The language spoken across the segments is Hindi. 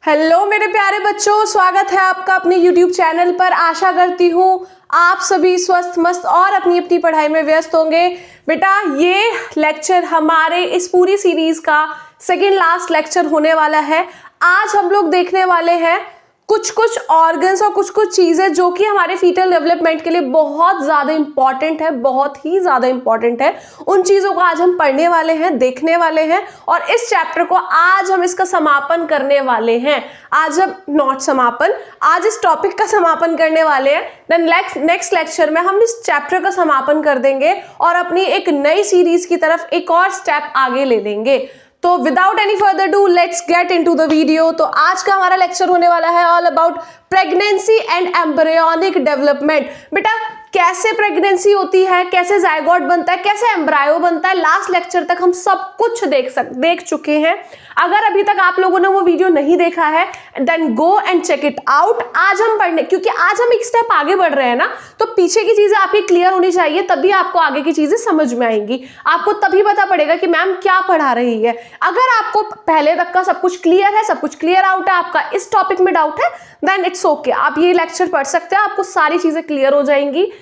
हेलो मेरे प्यारे बच्चों, स्वागत है आपका अपने YouTube चैनल पर। आशा करती हूँ आप सभी स्वस्थ मस्त और अपनी अपनी पढ़ाई में व्यस्त होंगे। बेटा ये लेक्चर हमारे इस पूरी सीरीज का सेकेंड लास्ट लेक्चर होने वाला है। आज हम लोग देखने वाले हैं कुछ कुछ ऑर्गन्स और कुछ कुछ चीज़ें जो कि हमारे फीटल डेवलपमेंट के लिए बहुत ज़्यादा इंपॉर्टेंट है, बहुत ही ज़्यादा इंपॉर्टेंट है। उन चीज़ों को आज हम पढ़ने वाले हैं, देखने वाले हैं और इस चैप्टर को आज हम इसका समापन करने वाले हैं। आज हम नॉट समापन, आज इस टॉपिक का समापन करने वाले हैं। देन नेक्स्ट लेक्चर में हम इस चैप्टर का समापन कर देंगे और अपनी एक नई सीरीज की तरफ एक और स्टेप आगे ले लेंगे। तो without any further do let's get into the video. तो आज का हमारा लेक्चर होने वाला है all about pregnancy and embryonic development. बेटा कैसे प्रेगनेंसी होती है, कैसे जायगोट बनता है, कैसे एम्ब्रायो बनता है, लास्ट लेक्चर तक हम सब कुछ देख चुके हैं। अगर अभी तक आप लोगों ने वो वीडियो नहीं देखा है then go and check it out. आज हम क्योंकि आज हम एक स्टेप आगे बढ़ रहे हैं ना, तो पीछे की चीजें आपकी क्लियर होनी चाहिए, तभी आपको आगे की चीजें समझ में आएंगी। आपको तभी पता पड़ेगा कि मैम क्या पढ़ा रही है। अगर आपको पहले तक का सब कुछ क्लियर है, सब कुछ क्लियर आउट है, आपका इस टॉपिक में डाउट है, देन इट्स ओके, आप ये लेक्चर पढ़ सकते हैं, आपको सारी चीजें क्लियर हो जाएंगी।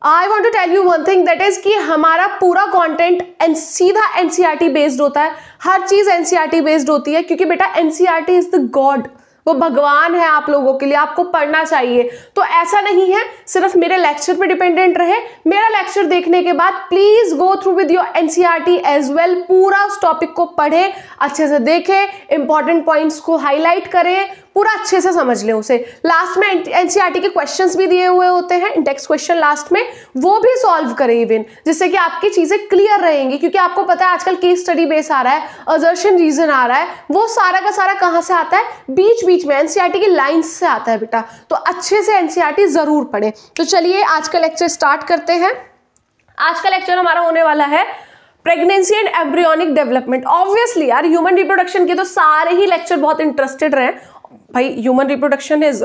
I want to tell you one thing, that is कि हमारा पूरा कंटेंट सीधा एनसीईआरटी बेस्ड होता है। हर चीज एनसीईआरटी बेस्ड होती है क्योंकि बेटा एनसीईआरटी इज द गॉड, वो भगवान है आप लोगों के लिए, आपको पढ़ना चाहिए। तो ऐसा नहीं है सिर्फ मेरे लेक्चर पे डिपेंडेंट रहे। मेरा लेक्चर देखने के बाद please go through with your NCERT as well. पूरा उस टॉपिक को पढ़े, अच्छे से देखें, इंपॉर्टेंट पॉइंट्स को हाईलाइट करें, पूरा अच्छे से समझ लें उसे। लास्ट में एनसीईआरटी के क्वेश्चंस भी दिए हुए होते हैं, इंडेक्स क्वेश्चन लास्ट में, वो भी सॉल्व करें इवन, जिससे कि आपकी चीजें क्लियर रहेंगी। क्योंकि आपको पता है आजकल केस स्टडी बेस आ रहा है, असर्शन रीजन आ रहा है, वो सारा का सारा कहां से आता है? बीच बीच में एनसीईआरटी की लाइंस से आता है बेटा। तो अच्छे से एनसीईआरटी जरूर पढ़े। तो चलिए आज का लेक्चर स्टार्ट करते हैं। आज का लेक्चर हमारा होने वाला है pregnancy and embryonic development. Obviously यार ह्यूमन रिप्रोडक्शन के तो सारे ही लेक्चर बहुत इंटरेस्टेड रहे भाई। Human reproduction is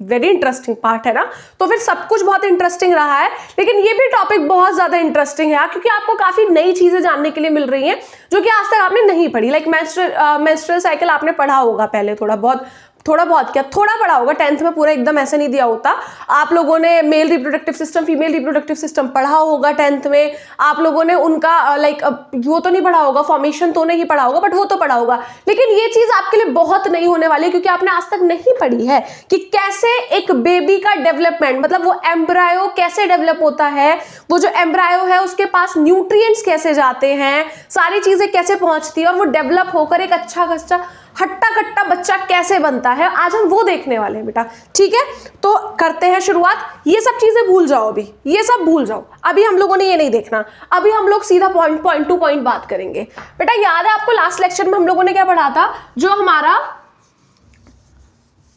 very interesting part है ना, तो फिर सब कुछ बहुत इंटरेस्टिंग रहा है। लेकिन ये भी टॉपिक बहुत ज्यादा इंटरेस्टिंग है क्योंकि आपको काफी नई चीजें जानने के लिए मिल रही हैं जो कि आज तक आपने नहीं पढ़ी। लाइक मेंस्ट्रुअल साइकिल आपने पढ़ा होगा पहले, थोड़ा बहुत क्या थोड़ा पढ़ा होगा, 10th में पूरा एकदम ऐसे नहीं दिया होता। आप लोगों ने male reproductive system, female reproductive system पढ़ा होगा 10th में। आप लोगों ने उनका लाइक वो तो नहीं पढ़ा होगा, फॉर्मेशन तो नहीं पढ़ा होगा, बट वो तो पढ़ा होगा। लेकिन ये चीज आपके लिए बहुत नहीं होने वाली है क्योंकि आपने आज तक नहीं पढ़ी है कि कैसे एक बेबी का डेवलपमेंट, मतलब वो एम्ब्रायो कैसे डेवलप होता है, वो जो एम्ब्रायो है उसके पास न्यूट्रिएंट्स कैसे जाते हैं, सारी चीजें कैसे पहुंचती है और वो डेवलप होकर एक अच्छा खासा हट्टा कट्टा बच्चा कैसे बनता है। आज हम वो देखने वाले हैं बेटा, ठीक है? तो करते हैं शुरुआत। ये सब चीजें भूल जाओ, अभी ये सब भूल जाओ, अभी हम लोगों ने ये नहीं देखना। अभी हम लोग सीधा पॉइंट टू पॉइंट बात करेंगे। बेटा याद है आपको लास्ट लेक्चर में हम लोगों ने क्या पढ़ा था? जो हमारा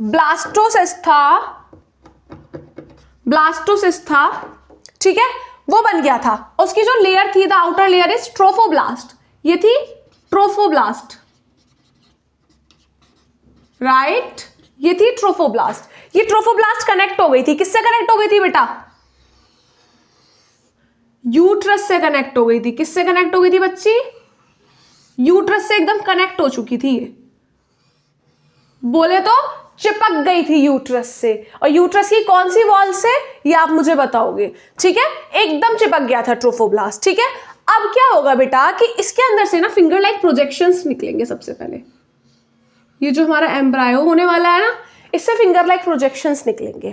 ब्लास्टोसिस्ट था, ठीक है, वो बन गया था। उसकी जो लेयर थी, the outer layer is trophoblast, ये थी ट्रोफोब्लास्ट, राइट, ये थी ट्रोफोब्लास्ट। ये ट्रोफोब्लास्ट कनेक्ट हो गई थी, किससे कनेक्ट हो गई थी बेटा? यूट्रस से कनेक्ट हो गई थी। किससे कनेक्ट हो गई थी बच्ची? यूट्रस से एकदम कनेक्ट हो चुकी थी। बोले तो चिपक गई थी यूट्रस से। और यूट्रस की कौन सी वॉल से, ये आप मुझे बताओगे, ठीक है? एकदम चिपक गया था ट्रोफोब्लास्ट, ठीक है? अब क्या होगा बेटा कि इसके अंदर से ना फिंगर लाइक प्रोजेक्शंस निकलेंगे। सबसे पहले ये जो हमारा एम्ब्रायो होने वाला है ना, इससे फिंगर लाइक प्रोजेक्शंस निकलेंगे।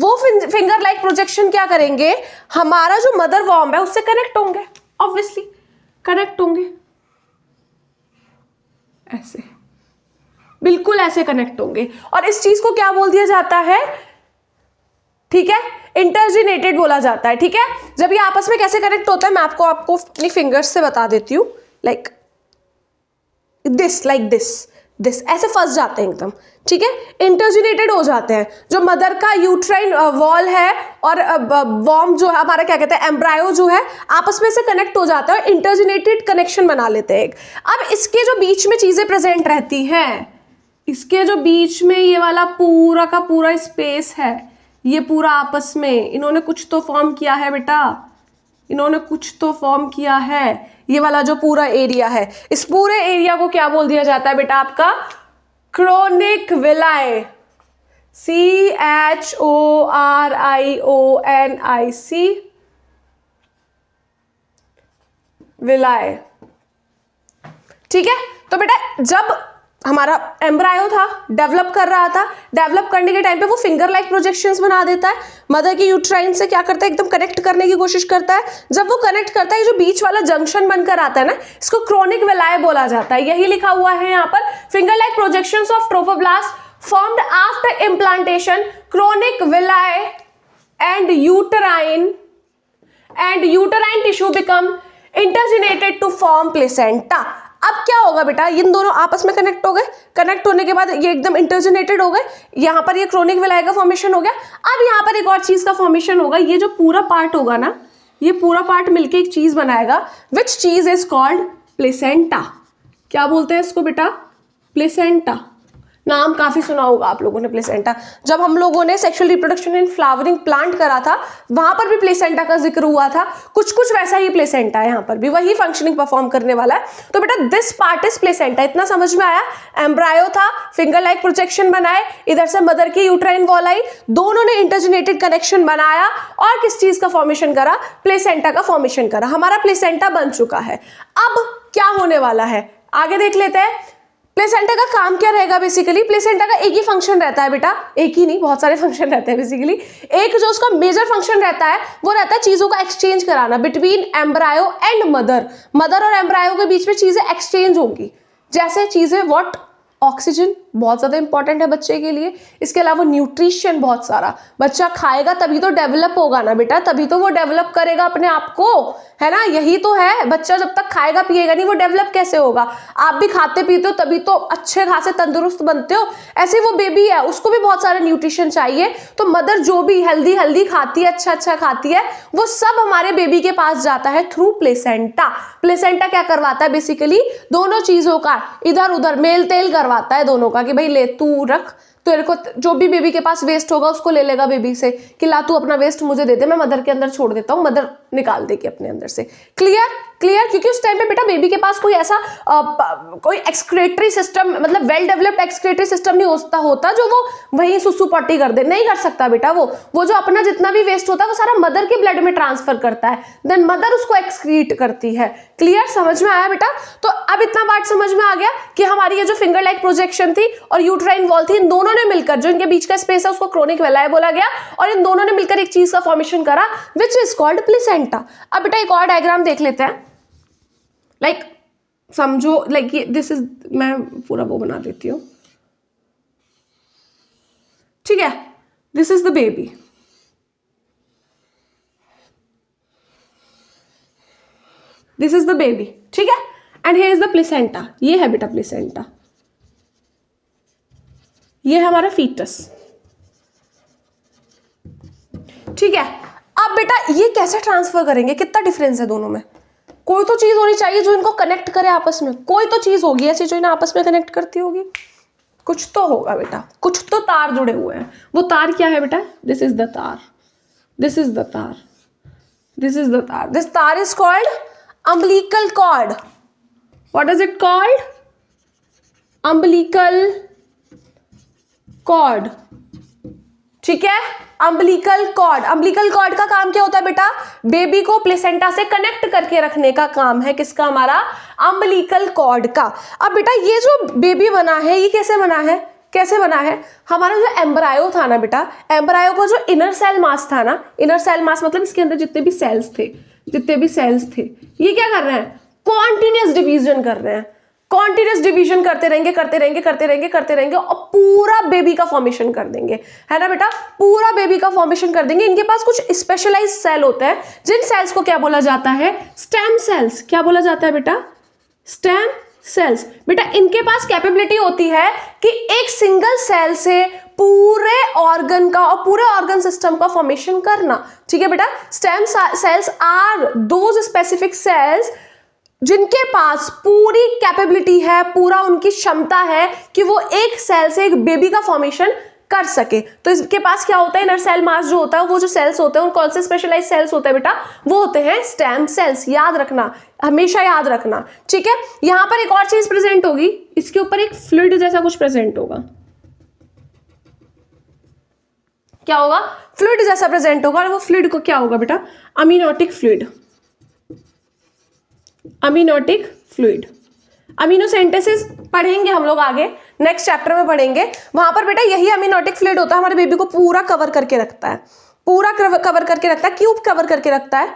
वो फिंगर लाइक प्रोजेक्शन क्या करेंगे? हमारा जो मदर वॉर्म है उससे कनेक्ट होंगे, ऑब्वियसली कनेक्ट होंगे, ऐसे बिल्कुल ऐसे कनेक्ट होंगे। और इस चीज को क्या बोल दिया जाता है? ठीक है, इंटरजिनेटेड बोला जाता है, ठीक है? जब ये आपस में कैसे कनेक्ट होता है मैं आपको अपनी फिंगर्स से बता देती हूँ। लाइक दिस ऐसे फंस जाते हैं एकदम, ठीक है? इंटरजिनेटेड हो जाते हैं। जो मदर का यूट्राइन वॉल है और वॉर्म जो है हमारा, क्या कहते हैं, एम्ब्रायो जो है, आपस में से कनेक्ट हो जाता है और इंटरजिनेटेड कनेक्शन बना लेते हैं। अब इसके जो बीच में चीजें प्रेजेंट रहती हैं, इसके जो बीच में ये वाला पूरा का पूरा स्पेस है, ये पूरा आपस में इन्होंने कुछ तो फॉर्म किया है बेटा, इन्होंने कुछ तो फॉर्म किया है। ये वाला जो पूरा एरिया है, इस पूरे एरिया को क्या बोल दिया जाता है बेटा? आपका क्रोनिक विलाय, CHORIONIC, विलाय। ठीक है, तो बेटा जब हमारा एम्ब्रायो था, डेवलप कर रहा था, डेवलप करने के टाइम पे वो फिंगर लाइक प्रोजेक्शंस बना देता है, मदर की यूट्राइन से क्या करता है, एकदम कनेक्ट करने की कोशिश करता है। जब वो कनेक्ट करता है, जो बीच वाला जंक्शन बनकर आता है ना, इसको क्रोनिक विलाय बोला जाता है। यही लिखा हुआ है यहाँ पर, finger like projections of trophoblast formed after implantation, chronic villi and uterine tissue become intergenated to form placenta। अब क्या होगा बेटा, इन दोनों आपस में कनेक्ट हो गए, कनेक्ट होने के बाद ये एकदम इंटरजेनेटेड हो गए, यहाँ पर ये क्रोनिक विलाय का फॉर्मेशन हो गया। अब यहाँ पर एक और चीज का फॉर्मेशन होगा, ये जो पूरा पार्ट होगा ना, ये पूरा पार्ट मिलके एक चीज बनाएगा, विच चीज इज कॉल्ड प्लेसेंटा। क्या बोलते हैं इसको बेटा, प्लेसेंटा। नाम काफी सुना होगा आप लोगों ने प्लेसेंटा। जब हम लोगों ने sexual reproduction in flowering plant करा था, वहां पर भी प्लेसेंटा का जिक्र हुआ था। कुछ कुछ वैसा ही प्लेसेंटा है, यहाँ पर भी वही फंक्शनिंग परफॉर्म करने वाला है। तो बेटा दिस पार्ट इज प्लेसेंटा। इतना समझ में आया, एम्ब्रायो था, फिंगर लाइक प्रोजेक्शन बनाए, इधर से मदर की यूट्राइन वॉल आई, दोनों ने इंटरजेनेटेड कनेक्शन बनाया और किस चीज का फॉर्मेशन करा, प्लेसेंटा का फॉर्मेशन करा। हमारा प्लेसेंटा बन चुका है। अब क्या होने वाला है आगे देख लेते हैं। प्लेसेंटा का काम क्या रहेगा, बेसिकली प्लेसेंटा का एक ही फंक्शन रहता है बेटा, एक ही नहीं बहुत सारे फंक्शन रहते हैं बेसिकली। एक जो उसका मेजर फंक्शन रहता है वो रहता है चीजों का एक्सचेंज कराना between embryo and mother. Mother और एम्ब्रायो के बीच में चीजें एक्सचेंज होंगी, जैसे चीजें व्हाट, ऑक्सीजन बहुत ज्यादा इंपॉर्टेंट है बच्चे के लिए, इसके अलावा न्यूट्रिशन बहुत सारा। बच्चा खाएगा तभी तो डेवलप होगा ना बेटा, तभी तो वो डेवलप करेगा अपने आप को, है ना, यही तो है। बच्चा जब तक खाएगा पिएगा नहीं, वो डेवलप कैसे होगा। आप भी खाते पीते हो तभी तो अच्छे खासे तंदुरुस्त बनते हो। ऐसे वो बेबी है, उसको भी बहुत सारा न्यूट्रिशन चाहिए। तो मदर जो भी हेल्दी हेल्दी खाती है, अच्छा अच्छा खाती है, वो सब हमारे बेबी के पास जाता है थ्रू प्लेसेंटा। प्लेसेंटा क्या करवाता है, बेसिकली दोनों चीजों का इधर उधर मेल तेल करवाता है दोनों का, कि भाई ले तू रख, तेरे को जो भी बेबी के पास वेस्ट होगा उसको ले लेगा बेबी से, कि ला तू अपना वेस्ट मुझे दे दे, मैं मदर के अंदर छोड़ देता हूँ, मदर निकाल देगी अपने अंदर से। क्लियर क्लियर, क्योंकि उस टाइम पे बेटा बेबी के पास कोई ऐसा कोई एक्सक्रेटरी सिस्टम, मतलब वेल डेवलप्ड एक्सक्रेटरी सिस्टम नहीं होता जो वो वहीं सुसु पॉटी कर दे, नहीं कर सकता बेटा। वो जो अपना जितना भी वेस्ट होता है वो सारा मदर के ब्लड में ट्रांसफर करता है, देन मदर उसको एक्सक्रीट करती है। क्लियर, समझ में आया बेटा। तो अब इतना बात समझ में आ गया कि हमारी ये जो फिंगर लाइक प्रोजेक्शन थी और यूट्राइन वॉल थी, इन दोनों ने मिलकर, जो इनके बीच का स्पेस है उसको क्रोनिक विलाय बोला गया, और इन दोनों ने मिलकर एक चीज का फॉर्मेशन करा विच इज कॉल्ड प्लेसेंटा। अब बेटा एक और डायग्राम देख लेते हैं, लाइक समझो, लाइक दिस इज, मैं पूरा वो बना देती हूँ, ठीक है। This is the baby, this is the baby, ठीक है, and here is the placenta. ये है बेटा प्लेसेंटा, ये है हमारा फीटस, ठीक है। अब बेटा ये कैसे ट्रांसफर करेंगे, कितना डिफरेंस है दोनों में। कोई तो चीज होनी चाहिए जो इनको कनेक्ट करे आपस में, कोई तो चीज होगी ऐसी जो इन्हें आपस में कनेक्ट करती होगी, कुछ तो होगा बेटा, कुछ तो तार जुड़े हुए हैं। वो तार क्या है बेटा, दिस इज द तार, दिस इज द तार, दिस इज द तार, दिस तार is called umbilical cord. What is it called? Umbilical cord. ठीक है, umbilical cord. umbilical cord का काम क्या होता है बेटा, बेबी को प्लेसेंटा से कनेक्ट करके रखने का काम है किसका, हमारा umbilical cord का। अब बेटा ये जो बेबी बना है ये कैसे बना है, कैसे बना है, हमारा जो एम्ब्रायो था ना बेटा, एम्ब्रायो का जो इनर सेल मास था ना, इनर सेल मास मतलब इसके अंदर जितने भी सेल्स थे, ये क्या कर रहे हैं, कॉन्टिन्यूस डिवीजन कर रहे हैं, कॉन्टिन्यूस डिवीजन करते रहेंगे और पूरा बेबी का फॉर्मेशन कर देंगे, है ना बेटा, पूरा बेबी का फॉर्मेशन कर देंगे। इनके पास कुछ स्पेशलाइज सेल होते हैं, जिन सेल्स को क्या बोला जाता है, स्टेम सेल्स। क्या बोला जाता है बेटा, स्टेम सेल्स। बेटा इनके पास कैपेबिलिटी होती है कि एक सिंगल सेल से पूरे ऑर्गन का और पूरे ऑर्गन सिस्टम का फॉर्मेशन करना, ठीक है बेटा। Stem cells are those specific cells जिनके पास पूरी कैपेबिलिटी है, पूरा उनकी क्षमता है कि वो एक सेल से एक बेबी का फॉर्मेशन कर सके। तो इसके पास क्या होता है, इनर सेल मास जो होता है, वो जो सेल्स होते हैं, कौन से स्पेशलाइज सेल्स होते हैं बेटा, वो होते हैं स्टेम सेल्स। याद रखना, हमेशा याद रखना, ठीक है। यहां पर एक और चीज प्रेजेंट होगी, इसके ऊपर एक फ्लूइड जैसा कुछ प्रेजेंट होगा। क्या होगा, फ्लूइड जैसा प्रेजेंट होगा, और वो फ्लूइड को क्या होगा बेटा, अमीनोटिक फ्लूइड। अमीनोटिक फ्लूइड, अमीनोसेंटेसिस पढ़ेंगे हम लोग आगे, नेक्स्ट चैप्टर में पढ़ेंगे। वहां पर बेटा यही अमीनोटिक फ्लूइड होता है, हमारे बेबी को पूरा कवर करके रखता है, पूरा कवर करके रखता है। क्यों कवर करके रखता है,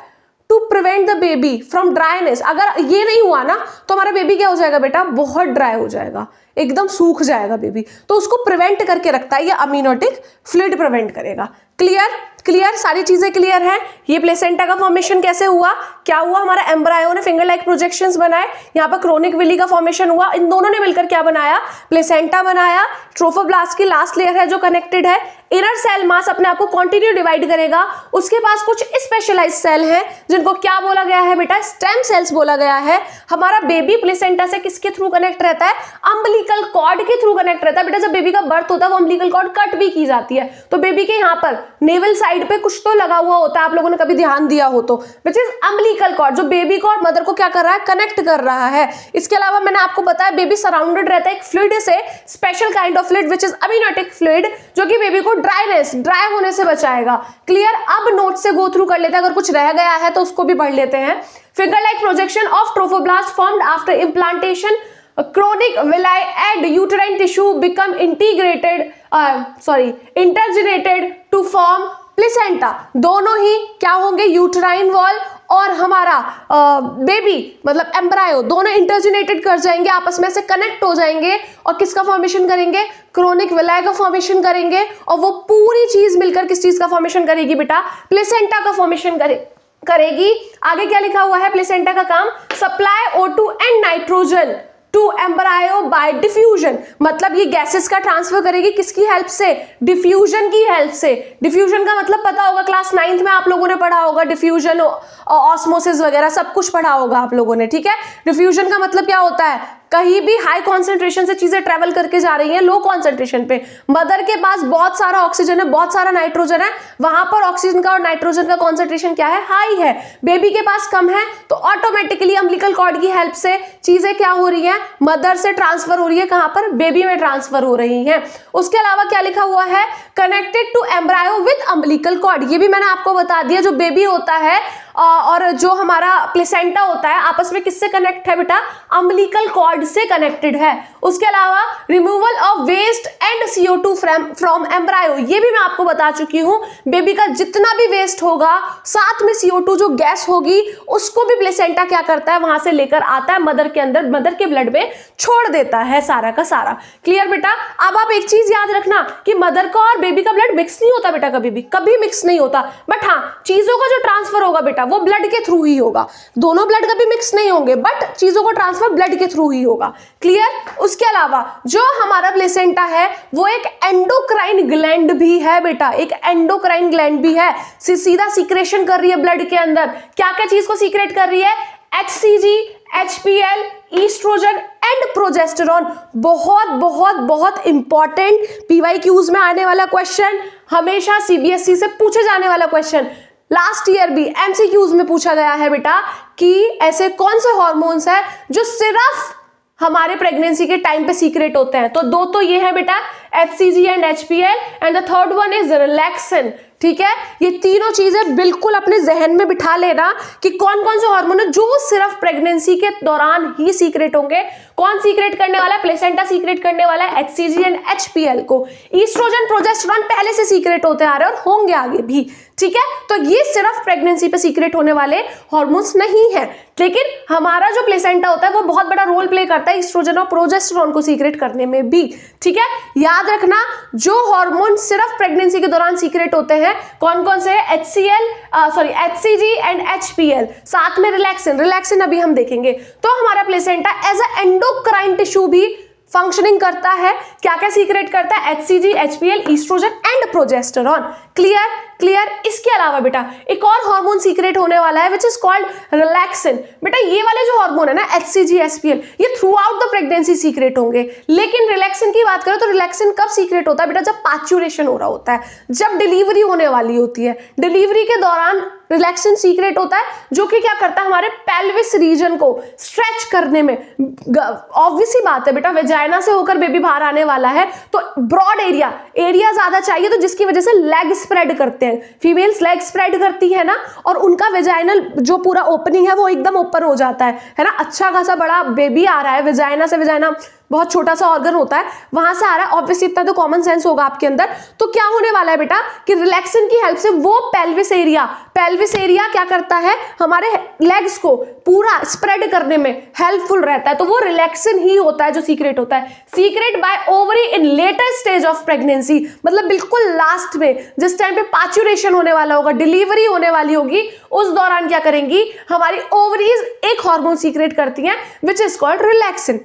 to prevent the baby from dryness. अगर ये नहीं हुआ ना तो हमारा बेबी क्या हो जाएगा बेटा, बहुत ड्राई हो जाएगा, एकदम सूख जाएगा बेबी, तो उसको प्रिवेंट करके रखता है, ये अमीनोटिक फ्लूइड प्रिवेंट करेगा। क्लियर, क्लियर, सारी चीजें क्लियर हैं। ये प्लेसेंटा का फॉर्मेशन कैसे हुआ, क्या हुआ, हमारा एम्ब्रायो ने फिंगर लाइक प्रोजेक्शंस बनाए, यहाँ पर क्रोनिक विली का फॉर्मेशन हुआ, इन दोनों ने मिलकर क्या बनाया, प्लेसेंटा बनाया। ट्रोफोब्लास्ट की लास्ट लेयर है जो कनेक्टेड है, इनर सेल मास अपने आप को कंटिन्यू डिवाइड करेगा, उसके पास कुछ स्पेशलाइज्ड सेल हैं जिनको क्या बोला गया है बेटा, स्टेम सेल्स बोला गया है। हमारा बेबी प्लेसेंटा से किसके थ्रू कनेक्ट रहता है, अम्बिलिकल कॉर्ड के थ्रू कनेक्ट रहता है। बेटा जब बेबी का बर्थ होता है वो अम्बिलिकल कॉर्ड कट भी की जाती है, तो बेबी के यहाँ पर नेवल साइड पे कुछ तो लगा हुआ होता है, आप लोगों ने कभी ध्यान दिया हो तो, विच इज अम्बिलिकल कॉर्ड, जो बेबी को और मदर को क्या कर रहा है, कनेक्ट कर रहा है। इसके अलावा मैंने आपको बताया बेबी सराउंडेड रहता है एक फ्लूइड से, special kind of fluid which is amniotic fluid, जो कि बेबी को ड्राई होने से बचाएगा। क्लियर, अब नोट से गो थ्रू कर लेते हैं, अगर कुछ रह गया है तो उसको भी पढ़ लेते हैं। Finger like projection of trophoblast formed after implantation, chronic villi and uterine tissue become intergenerated to form placenta। दोनों ही क्या होंगे, यूटराइन वॉल और हमारा बेबी मतलब एम्ब्रायो, दोनों इंटरजिनेटेड कर जाएंगे, आपस में से कनेक्ट हो जाएंगे और किसका फॉर्मेशन करेंगे, क्रोनिक विलाई का फॉर्मेशन करेंगे, और वो पूरी चीज मिलकर किस चीज का फॉर्मेशन करेगी बेटा, प्लेसेंटा का फॉर्मेशन करेगी। आगे क्या लिखा हुआ है, प्लेसेंटा का काम, supply O2 and nitrogen to embryo by diffusion, मतलब ये गैसेस का ट्रांसफर करेगी, किसकी हेल्प से, डिफ्यूजन की हेल्प से। डिफ्यूजन का मतलब पता होगा, क्लास 9th में आप लोगों ने पढ़ा होगा, डिफ्यूजन, ऑस्मोसिस वगैरह सब कुछ पढ़ा होगा आप लोगों ने, ठीक है। डिफ्यूजन का मतलब क्या होता है, कहीं भी हाई कॉन्सेंट्रेशन से चीजें ट्रेवल करके जा रही हैं लो कॉन्सेंट्रेशन पे, मदर के पास बहुत सारा ऑक्सीजन है, बहुत सारा नाइट्रोजन है, वहां पर ऑक्सीजन का और नाइट्रोजन का कॉन्सेंट्रेशन क्या है, हाई है, बेबी के पास कम है, तो ऑटोमेटिकली अम्बिलिकल कॉर्ड की हेल्प से चीजें क्या हो रही है, मदर से ट्रांसफर हो रही है, कहां पर, बेबी में ट्रांसफर हो रही है। उसके अलावा क्या लिखा हुआ है, connected to embryo with umbilical cord, ये भी मैंने आपको बता दिया, जो बेबी होता है और जो हमारा प्लेसेंटा होता है आपस में किससे कनेक्ट है बेटा, अम्बिलिकल कॉर्ड से कनेक्टेड है। उसके अलावा removal of waste and CO2 from embryo, ये भी मैं आपको बता चुकी हूं, बेबी का जितना भी वेस्ट होगा साथ में CO2 जो गैस होगी उसको भी प्लेसेंटा क्या करता है, वहां से लेकर आता है मदर के अंदर, मदर के ब्लड में छोड़ देता है सारा का सारा। क्लियर बेटा। अब आप एक चीज याद रखना कि मदर का और बेबी का ब्लड मिक्स नहीं होता बेटा, कभी मिक्स नहीं होता, बट हाँ चीजों का जो ट्रांसफर होगा बेटा वो ब्लड के थ्रू ही होगा, दोनों ब्लड कभी मिक्स नहीं होंगे, बट चीजों को ट्रांसफर ब्लड के थ्रू ही होगा। क्लियर। उसके अलावा जो हमारा प्लेसेंटा है वो एक एंडोक्राइन ग्लैंड भी है बेटा, एक एंडोक्राइन ग्लैंड भी है, सीधा सीक्रेशन कर रही है ब्लड के अंदर। क्या क्या चीज को सीक्रेट कर रही है, HCG, HPL, oestrogen and progesterone. बहुत बहुत बहुत इंपॉर्टेंट PYQs में आने वाला क्वेश्चन, हमेशा CBSE से पूछे जाने वाला क्वेश्चन, लास्ट ईयर भी MCQs में पूछा गया है बेटा कि ऐसे कौन से हॉर्मोन्स हैं जो सिर्फ हमारे प्रेगनेंसी के टाइम पे सीक्रेट होते हैं। तो दो तो ये है बेटा, HCG and HPL, and the third one is relaxin. ठीक है, ये तीनों चीजें बिल्कुल अपने जहन में बिठा लेना कि कौन कौन से हार्मोन है जो सिर्फ प्रेगनेंसी के दौरान ही सीक्रेट होंगे। कौन सीक्रेट करने वाला है, प्लेसेंटा सीक्रेट करने वाला है HCG एंड HPL को। ईस्ट्रोजन प्रोजेस्टेरॉन पहले से सीक्रेट होते आ रहे हैं और होंगे आगे भी। ठीक है, तो ये सिर्फ प्रेगनेंसी पे सीक्रेट होने वाले हार्मोन्स नहीं है, लेकिन हमारा जो प्लेसेंटा होता है वो बहुत बड़ा रोल प्ले करता है ईस्ट्रोजन और प्रोजेस्टेरॉन को सीक्रेट करने में भी। ठीक है, याद रखना जो हार्मोन सिर्फ प्रेगनेंसी के दौरान सीक्रेट होते हैं कौन कौन से है, HCG एंड HPL, साथ में रिलैक्सिन अभी हम देखेंगे। तो हमारा placenta as a endocrine tissue भी फंक्शनिंग करता है। क्या क्या सीक्रेट करता है, HCG, HPL, oestrogen and progesterone. Clear clear. इसके अलावा बेटा एक और हार्मोन सीक्रेट होने वाला है विच इज कॉल्ड रिलैक्सिन। बेटा ये वाले जो हार्मोन है ना HCG HPL, ये through out the pregnancy secret होंगे। लेकिन रिलैक्सिन की बात करें तो रिलैक्सिन कब सीक्रेट होता है बेटा, जब पार्चुरेशन हो रहा होता है, जब डिलीवरी होने वाली होती है, डिलीवरी के दौरान रिलैक्सिन सीक्रेट होता है, जो कि क्या करता है हमारे पेल्विस रीजन को स्ट्रेच करने में। ऑब्वियस सी बात है बेटा, वेजाइना से होकर बेबी बाहर आने वाला है तो ब्रॉड एरिया ज्यादा चाहिए, तो जिसकी वजह से लेग स्प्रेड करते हैं, फीमेल्स लेग स्प्रेड करती है ना, और उनका वेजाइनल जो पूरा ओपनिंग है वो एकदम ओपन हो जाता है ना। अच्छा खासा बड़ा बेबी आ रहा है, वेजाइना से, वेजाइना बहुत छोटा सा ऑर्गन होता है, वहां से आ रहा है, ऑब्वियसली इतना तो कॉमन सेंस होगा आपके अंदर। तो क्या होने वाला है बेटा कि रिलैक्सिन की हेल्प से वो पेल्विस एरिया क्या करता है, हमारे लेग्स को पूरा स्प्रेड करने में हेल्पफुल रहता है। तो वो रिलैक्सिन ही होता है जो सीक्रेट होता है, secrete by ovary in later stage of pregnancy, मतलब बिल्कुल लास्ट में, जिस टाइम पे पार्चुरेशन होने वाला होगा, डिलीवरी होने वाली होगी, उस दौरान क्या करेंगी हमारी ओवरीज एक हार्मोन सीक्रेट करती हैं which is called relaxin.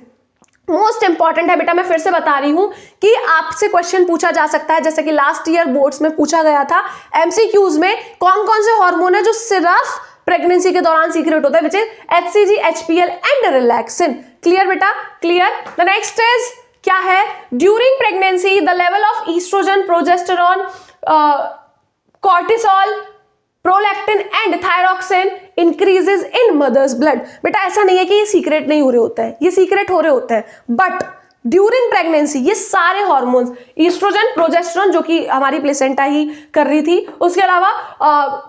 Most important है बेटा, मैं फिर से बता रही हूं कि आपसे क्वेश्चन पूछा जा सकता है, जैसे कि लास्ट ईयर बोर्ड्स में पूछा गया था MCQs में, कौन कौन से हार्मोन है जो सिर्फ प्रेगनेंसी के दौरान सीक्रेट होता है, which is HCG HPL and relaxin. Clear बेटा, क्लियर। द नेक्स्ट इज क्या है, during pregnancy the level of oestrogen, progesterone, cortisol, prolactin and thyroxine increases in mother's blood. बेटा ऐसा नहीं है कि ये सीक्रेट नहीं हो रहे होते हैं, ये सीक्रेट हो रहे होते हैं, बट ड्यूरिंग प्रेगनेंसी ये सारे हार्मोन्स, ईस्ट्रोजन, प्रोजेस्टेरॉन जो कि हमारी प्लेसेंटा ही कर रही थी, उसके अलावा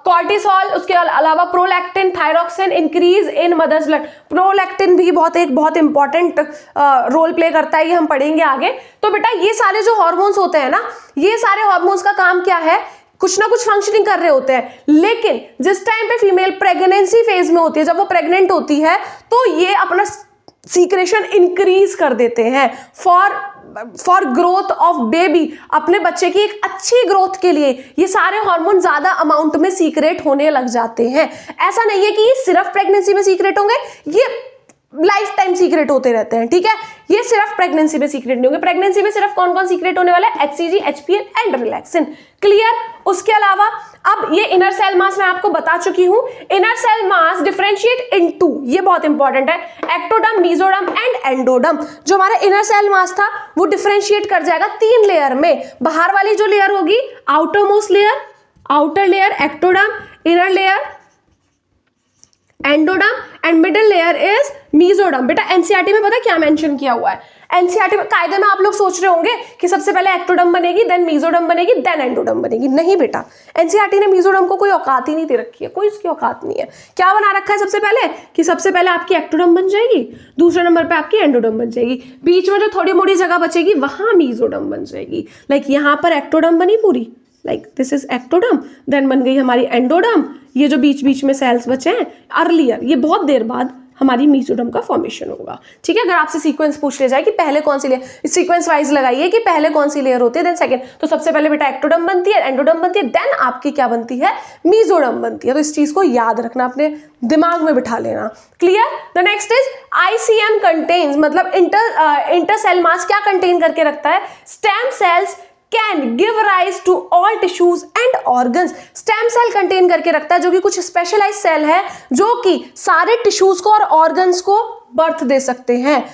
कॉर्टिसोल, उसके अलावा prolactin, thyroxine increase in mother's blood. Prolactin भी बहुत इंपॉर्टेंट रोल प्ले करता है, ये हम पढ़ेंगे आगे। तो बेटा ये सारे जो हार्मोन्स होते हैं ना, ये सारे हार्मोन्स का काम क्या है, कुछ ना कुछ फंक्शनिंग कर रहे होते हैं। लेकिन जिस टाइम पे फीमेल प्रेगनेंसी फेज में होती है, जब वो प्रेग्नेंट होती है, तो ये अपना सीक्रेशन इंक्रीज कर देते हैं फॉर ग्रोथ ऑफ बेबी, अपने बच्चे की एक अच्छी ग्रोथ के लिए ये सारे हार्मोन ज्यादा अमाउंट में सीक्रेट होने लग जाते हैं। ऐसा नहीं है कि ये सिर्फ प्रेगनेंसी में सीक्रेट होंगे, ये लाइफ टाइम सीक्रेट होते रहते हैं, ठीक है। ये सिर्फ प्रेगनेंसी में सीक्रेट नहीं होंगे। प्रेगनेंसी में सिर्फ कौन कौन सीक्रेट होने वाला है, HCG HPL and relaxin. Clear. उसके अलावा अब ये इनर सेल मास मैं आपको बता चुकी हूं, inner cell mass differentiate into, ये बहुत इंपॉर्टेंट है, एक्टोडर्म, मेसोडर्म एंड एंडोडर्म। जो हमारा इनर सेल मास था वो डिफरेंशिएट कर जाएगा 3 लेयर में। बाहर वाली जो लेयर होगी outer most layer, outer layer ectoderm, inner layer endoderm and middle layer is mesoderm. बेटा एनसीईआरटी में पता क्या मेंशन किया हुआ है, एनसीईआरटी में कायदे में आप लोग सोच रहे होंगे कि सबसे पहले एक्टोडर्म बनेगी, देन मेसोडर्म बनेगी, देन एंडोडर्म बनेगी। नहीं बेटा, एनसीईआरटी ने मेसोडर्म को कोई औकात ही नहीं दे रखी है, कोई उसकी औकात नहीं है। क्या बना रखा है सबसे पहले कि सबसे पहले आपकी एक्टोडर्म बन जाएगी, दूसरे नंबर पे आपकी एंडोडर्म बन जाएगी, बीच में जो थोड़ी मोड़ी जगह बचेगी वहां मेसोडर्म बन जाएगी। लाइक यहाँ पर एक्टोडर्म बनी पूरी, like this is ectoderm, then बन गई हमारी एंडोडर्म, ये जो बीच बीच में सेल्स बचे हैं अर्लियर, ये बहुत देर बाद हमारी मेसोडर्म का फॉर्मेशन होगा। ठीक है, अगर आपसे सीक्वेंस पूछ लिया जाए कि पहले कौन सी लेयर, सीक्वेंस वाइज लगाइए कि पहले कौन सी लेयर होती है, देन सेकंड, तो सबसे पहले बेटा एक्टोडर्म बनती है, एंडोडर्म बनती है, देन आपकी क्या बनती है, मेसोडर्म बनती है। तो इस चीज को याद रखना, अपने दिमाग में बिठा लेना। Clear. The next is ICM contains, मतलब इंटर सेल मास क्या कंटेन करके रखता है, stem cells can give rise to all tissues and organs। Stem cell contain करके रखता है, जो कि कुछ स्पेशलाइज सेल है जो कि सारे टिश्यूज को और ऑर्गन्स को बर्थ दे सकते हैं,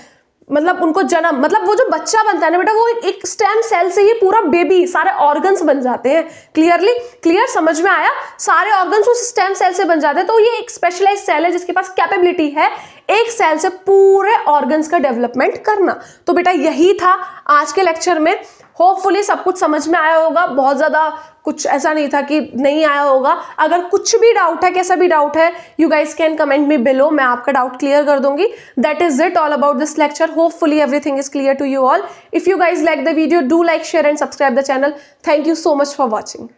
मतलब उनको जन्म, मतलब वो जो बच्चा बनता है ना बेटा, वो एक स्टेम सेल से ही पूरा बेबी, सारे ऑर्गन्स बन जाते हैं। क्लियरली क्लियर, समझ में आया, सारे ऑर्गन्स उस स्टेम सेल से बन जाते हैं। तो ये एक स्पेशलाइज सेल है जिसके पास कैपेबिलिटी है एक सेल से पूरे ऑर्गन्स का डेवलपमेंट करना। तो बेटा यही था आज के लेक्चर में। होपफुली सब कुछ समझ में आया होगा, बहुत ज़्यादा कुछ ऐसा नहीं था कि नहीं आया होगा। अगर कुछ भी डाउट है, कैसा भी डाउट है, you guys can comment me below, मैं आपका डाउट क्लियर कर दूंगी। That is it all about this lecture. Hopefully everything is clear to you all. If you guys like the video, do like, share and subscribe the channel. Thank you so much for watching.